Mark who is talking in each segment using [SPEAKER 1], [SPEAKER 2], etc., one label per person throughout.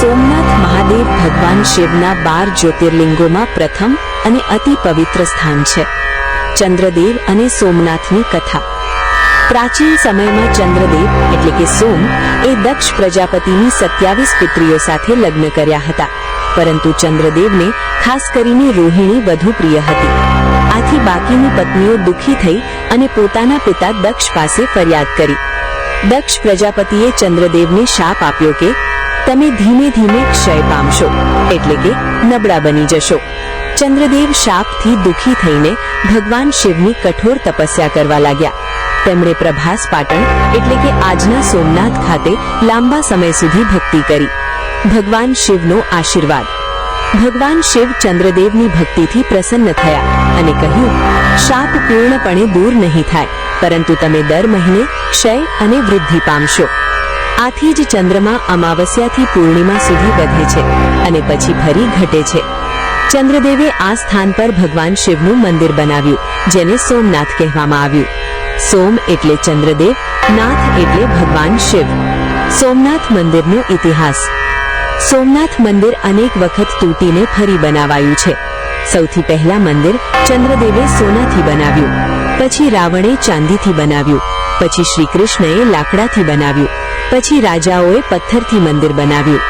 [SPEAKER 1] સોમનાથ મહાદેવ ભગવાન શિવના 12 જ્યોતિર્લિંગોમાં પ્રથમ અને અતિ પવિત્ર સ્થાન છે. ચંદ્રદેવ અને સોમનાથની કથા. પ્રાચીન સમયમાં ચંદ્રદેવ એટલે કે સોમ એ દક્ષ પ્રજાપતિની 27 પુત્રીઓ સાથે લગ્ન કર્યા હતા. પરંતુ ચંદ્રદેવને ખાસ કરીને રોહિણી વધુ પ્રિય હતી. આથી બાકીની પત્નીઓ દુઃખી થઈ અને પોતાના પિતા દક્ષ પાસે ફરિયાદ કરી. દક્ષ પ્રજાપતિએ ચંદ્રદેવને શાપ આપ્યો કે તમે ધીમે ધીમે ક્ષય પામશો, એટલે કે નબળા બની જશો. ચંદ્રદેવ શાપથી દુઃખી થઈને ભગવાન શિવની કઠોર તપસ્યા કરવા લાગ્યા. તેમણે પ્રભાસ પાટણ એટલે કે આજના સોમનાથ ખાતે લાંબા સમય સુધી ભક્તિ કરી. ભગવાન શિવનો આશીર્વાદ. ભગવાન શિવ ચંદ્રદેવની ભક્તિથી પ્રસન્ન થયા અને કહ્યું, શાપ પૂર્ણપણે દૂર નહીં થાય, પરંતુ તમે દર મહિને ક્ષય અને વૃદ્ધિ પામશો. આથી જ ચંદ્રમા અમાવસ્યાથી પૂર્ણિમા સુધી વધે છે અને પછી ફરી ઘટે છે. ચંદ્રદેવે આ સ્થાન પર ભગવાન શિવનું મંદિર બનાવ્યું, જેને સોમનાથ કહેવામાં આવ્યું. સોમ એટલે ચંદ્રદેવ, નાથ એટલે ભગવાન શિવ. સોમનાથ મંદિરનો ઇતિહાસ. સોમનાથ મંદિર અનેક વખત તૂટીને ફરી બનાવાયું છે. સૌથી પહેલા મંદિર ચંદ્રદેવે સોનાથી બનાવ્યું, પછી રાવણે ચાંદીથી બનાવ્યું, પછી શ્રી કૃષ્ણએ લાકડાથી બનાવ્યું, પછી રાજાઓએ પથ્થરથી મંદિર બનાવ્યું.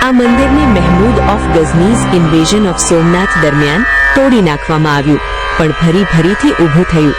[SPEAKER 1] આ મંદિરને મહેમૂદ ઓફ ગઝનીઝ ઇન્વેઝન ઓફ સોમનાથ દરમિયાન તોડી નાખવામાં આવ્યું, પણ ફરીથી ઊભું થયું.